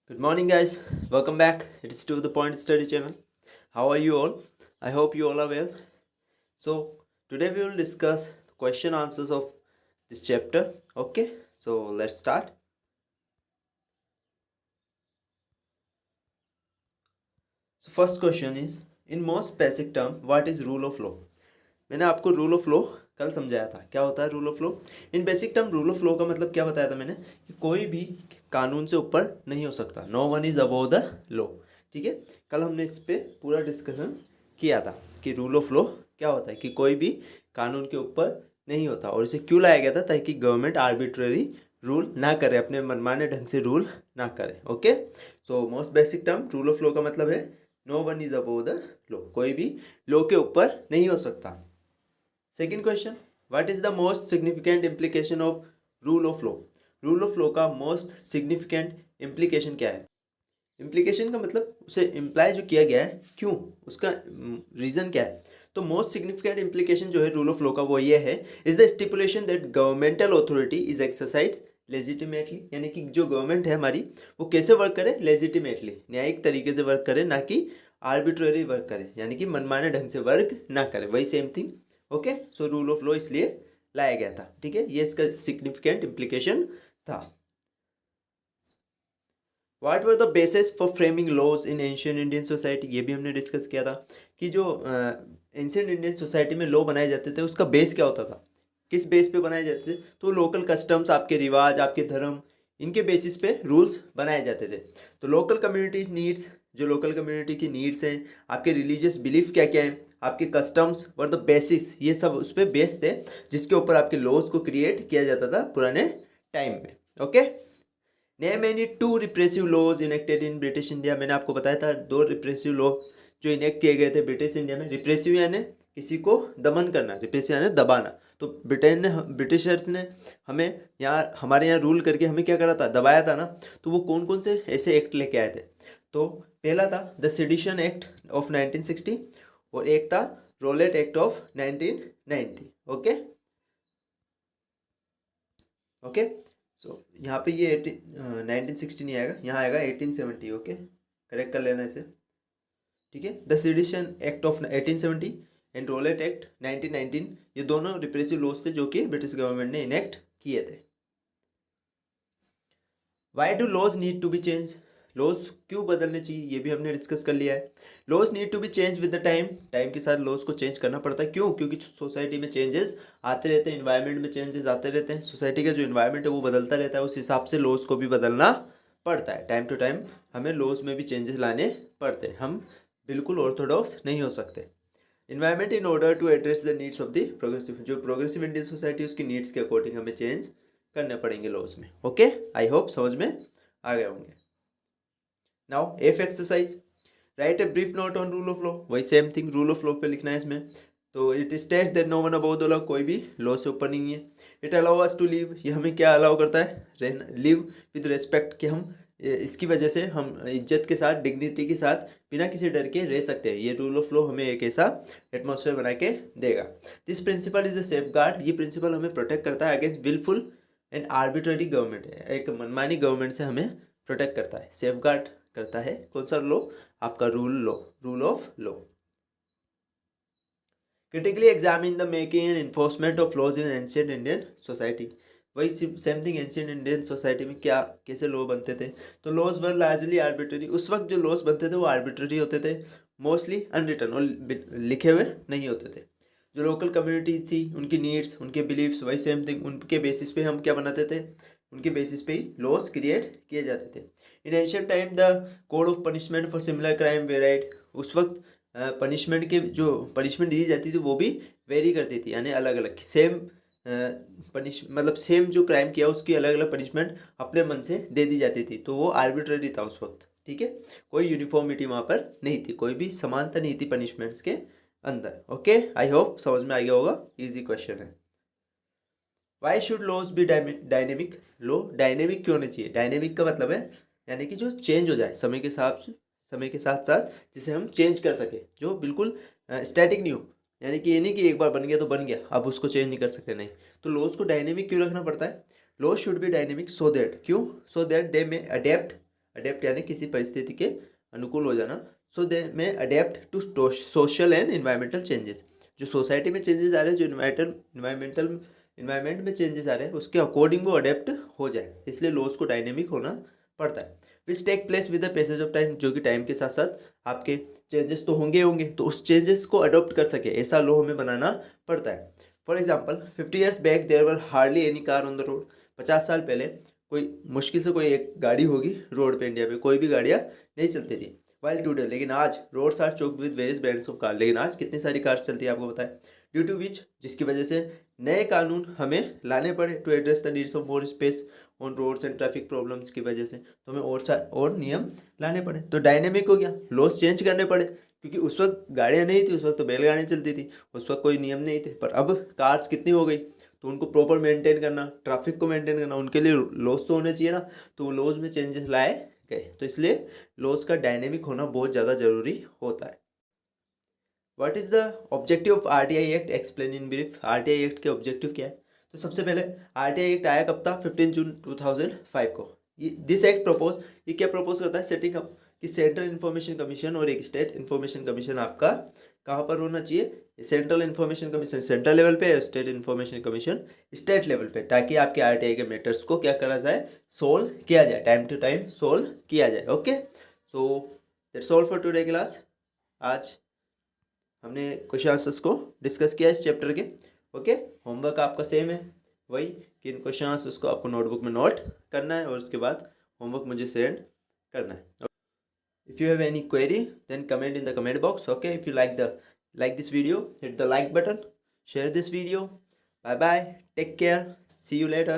Good morning, guys. Welcome back. It's to the Point Study channel. How are you all? I hope you all are well. So, today we will discuss question answers of this chapter. Okay, so let's start. So, first question is in most basic term, what is rule of law? मैंने आपको rule of law कल समझाया था क्या होता है rule of law. In basic term rule of law का मतलब क्या बताया था मैंने कि कोई भी कानून से ऊपर नहीं हो सकता। No one is above the law. ठीक है, कल हमने इस पर पूरा डिस्कशन किया था कि रूल ऑफ लॉ क्या होता है कि कोई भी कानून के ऊपर नहीं होता और इसे क्यों लाया गया था ताकि गवर्नमेंट आर्बिट्ररी रूल ना करे, अपने मनमाने ढंग से रूल ना करे। Okay, so most basic term rule of law का मतलब है no one is above the law, कोई भी लॉ के ऊपर नहीं हो सकता। Second question, what is the most significant implication of rule of law? Rule of law का मोस्ट सिग्निफिकेंट इम्प्लीकेशन क्या है? इम्प्लीकेशन का मतलब उसे इम्प्लाई जो किया गया है क्यों, उसका रीज़न क्या है। तो मोस्ट सिग्निफिकेंट इम्प्लीकेशन जो है रूल ऑफ लॉ का वो ये है, is the stipulation that governmental authority is exercise legitimately, यानी कि जो गवर्नमेंट है हमारी वो कैसे वर्क करे, लेजिटिमेटली न्यायिक तरीके से वर्क करे, ना कि आर्बिट्ररी वर्क करे, यानी कि मनमाने ढंग से वर्क ना करे। वही same thing. Okay, so rule of law इसलिए लाया गया था। ठीक है, ये इसका सिग्निफिकेंट इम्प्लीकेशन था। What were the basis for framing laws in ancient Indian society? ये भी हमने डिस्कस किया था कि जो एंशियंट इंडियन सोसाइटी में लॉ बनाए जाते थे उसका बेस क्या होता था, किस बेस पे बनाए जाते थे। तो लोकल कस्टम्स, आपके रिवाज, आपके धर्म, इनके बेसिस पे रूल्स बनाए जाते थे। तो लोकल कम्युनिटीज नीड्स, जो लोकल कम्युनिटी की नीड्स हैं, आपके रिलीजियस बिलीफ क्या क्या हैं, आपके कस्टम्स वर द बेसिस, ये सब उस पर बेस थे जिसके ऊपर आपके लॉज को क्रिएट किया जाता था पुराने टाइम में। Okay, name any two repressive laws enacted in British India. मैंने आपको बताया था दो रिप्रेसिव लॉ जो इनेक्ट किए गए थे ब्रिटिश इंडिया में। रिप्रेसिव यानी किसी को दमन करना, रिप्रेसिव यानी दबाना। तो ब्रिटिशर्स ने हमें यहाँ, हमारे यहाँ रूल करके हमें क्या करा था, दबाया था ना। तो वो कौन कौन से ऐसे एक्ट लेके आए थे? तो पहला था द सेडिशन एक्ट ऑफ 1960 और एक था Rowlatt Act of 1990। Okay okay, so यहाँ पे ये 1960 नहीं आएगा, यहाँ आएगा 1870। ओके, करेक्ट कर लेना इसे। ठीक है, the sedition act of 1870 and Rowlatt act 1919, ये दोनों रिप्रेसिव लॉज थे जो कि ब्रिटिश गवर्नमेंट ने इनेक्ट किए थे। Why do laws need to be change? Laws क्यों बदलने चाहिए, ये भी हमने डिस्कस कर लिया है। Laws need to be change with the time, time के साथ लॉज को चेंज करना पड़ता है। क्यों? क्योंकि सोसाइटी में चेंजेस आते रहते हैं, इन्वायरमेंट में चेंजेस आते रहते हैं, सोसाइटी का जो इन्वायरमेंट है वो बदलता रहता है, उस हिसाब से लॉज को भी बदलना पड़ता है। टाइम टू टाइम हमें लॉज में भी चेंजेस लाने पड़ते हैं, हम बिल्कुल ऑर्थोडॉक्स नहीं हो सकते। Environment in order to address the needs of the progressive, जो प्रोग्रेसिव इंडियन सोसाइटी उसकी नीड्स के अकॉर्डिंग हमें चेंज करने पड़ेंगे लॉज में। ओके, आई होप समझ में आ गए होंगे। Now F exercise, write a brief note on rule of law. वही same thing, rule of law पे लिखना है इसमें। तो it states that no one about the law, कोई भी लॉ से ऊपर नहीं है। It allow us to live, ये हमें क्या अलाउ करता है, रहना, लिव विद रिस्पेक्ट, कि हम इसकी वजह से हम इज्जत के साथ, डिग्निटी के साथ, बिना किसी डर के रह सकते हैं। ये रूल ऑफ लॉ हमें एक ऐसा एटमॉस्फेयर बना के देगा। This principle is a safeguard, ये प्रिंसिपल हमें प्रोटेक्ट करता है against wilful and arbitrary government, एक मनमानी गवर्नमेंट से हमें प्रोटेक्ट करता है, सेफ गार्ड करता है। कौन सा लॉ? आपका rule law, rule of law. Critically examine the making and enforcement of laws in ancient Indian society. वही same thing, ancient Indian society में क्या कैसे लॉ बनते थे। तो लॉज वर लार्जली आर्बिट्ररी, उस वक्त जो लॉज बनते थे वो आर्बिट्ररी होते थे, मोस्टली अनरिटन और लिखे हुए नहीं होते थे। जो लोकल कम्युनिटी थी उनकी नीड्स, उनके बिलीव्स, वही सेम थिंग, उनके बेसिस पे हम क्या बनाते थे, उनके बेसिस पे ही लॉज क्रिएट किए जाते थे। In ancient time the code of punishment for similar crime varied, उस वक्त पनिशमेंट के जो पनिशमेंट दी जाती थी वो भी वेरी करती थी, यानी अलग अलग सेम मतलब सेम जो क्राइम किया उसकी अलग अलग पनिशमेंट अपने मन से दे दी जाती थी। तो वो आर्बिट्ररी था उस वक्त। ठीक है, कोई यूनिफॉर्मिटी वहाँ पर नहीं थी, कोई भी समानता नहीं थी पनिशमेंट्स के अंदर। ओके, आई होप समझ में आ गया होगा, इजी क्वेश्चन है। Why should laws be dynamic? लो डायनेमिक क्यों होनी चाहिए? डायनेमिक का मतलब है यानी कि जो चेंज हो जाए समय के हिसाब से, समय के साथ साथ जिसे हम चेंज कर सके, जो बिल्कुल स्टैटिक नहीं हो, यानी कि ये नहीं कि एक बार बन गया तो बन गया, अब उसको चेंज नहीं कर सकते, नहीं। तो लॉज को डायनेमिक क्यों रखना पड़ता है? Laws should be dynamic so that, क्यों? So that they may adapt adapt यानी किसी परिस्थिति के अनुकूल हो जाना। So they may adapt to social and environmental changes. जो सोसाइटी में चेंजेस आ रहे हैं, जो इन्वायरमेंट में चेंजेस आ रहे हैं, उसके अकॉर्डिंग वो अडेप्ट हो जाए, इसलिए लॉज को डायनेमिक होना पड़ता है। Which take place with the passage of time, जो कि टाइम के साथ साथ आपके चेंजेस तो होंगे, तो उस चेंजेस को अडॉप्ट कर सके ऐसा लॉ हमें बनाना पड़ता है। For example 50 years back there were hardly any car on the road. 50 साल पहले कोई मुश्किल से कोई एक गाड़ी होगी रोड पे, इंडिया में कोई भी गाड़ियाँ नहीं चलती थी। वाइल टूडे, लेकिन आज roads are choked with various brands of car, लेकिन आज कितनी सारी कार्स चलती है आपको पता है। ड्यू टू विच, जिसकी वजह से नए कानून हमें लाने पड़े to address the needs of more space on roads and traffic problems की वजह से, तो हमें और नियम लाने पड़े। तो डायनेमिक हो गया, लॉस चेंज करने पड़े, क्योंकि उस वक्त गाड़ियाँ नहीं थी, उस वक्त तो बैलगाड़ियाँ चलती थी, उस वक्त कोई नियम नहीं थे। पर अब कार्स कितनी हो गई, तो उनको प्रॉपर मेंटेन करना, ट्रैफिक को मेंटेन करना, उनके लिए लॉस तो होने चाहिए ना, तो वो लॉज में चेंजेस लाए गए। तो इसलिए लॉज का डायनेमिक होना बहुत ज़्यादा ज़रूरी होता है। What is the objective of RTI act, explain in brief. RTI act के ऑब्जेक्टिव क्या है? तो सबसे पहले आरटीआई एक्ट आया कब था? 15 जून 2005 को। दिस एक्ट प्रपोज, ये क्या प्रपोज करता है? सेटिंग अप कि सेंट्रल इन्फॉर्मेशन कमीशन और एक स्टेट इन्फॉर्मेशन कमीशन आपका कहाँ पर होना चाहिए? Central information commission central level पे, state information commission state level पे, ताकि आपके आरटीआई के मैटर्स को क्या करा जाए? सोल्व किया जाए, टाइम टू टाइम सोल्व किया जाए। Okay, so that's all for today class. आज हमने क्वेश्चन आंसर्स को डिस्कस किया इस चैप्टर के। ओके, होमवर्क आपका सेम है वही कि इन क्वेश्चन आंसर्स को आपको नोटबुक में नोट करना है और उसके बाद होमवर्क मुझे सेंड करना है। If you have any query then comment in the comment box. Okay, if you like this video, hit the like button, share this video. Bye bye, take care, see you later.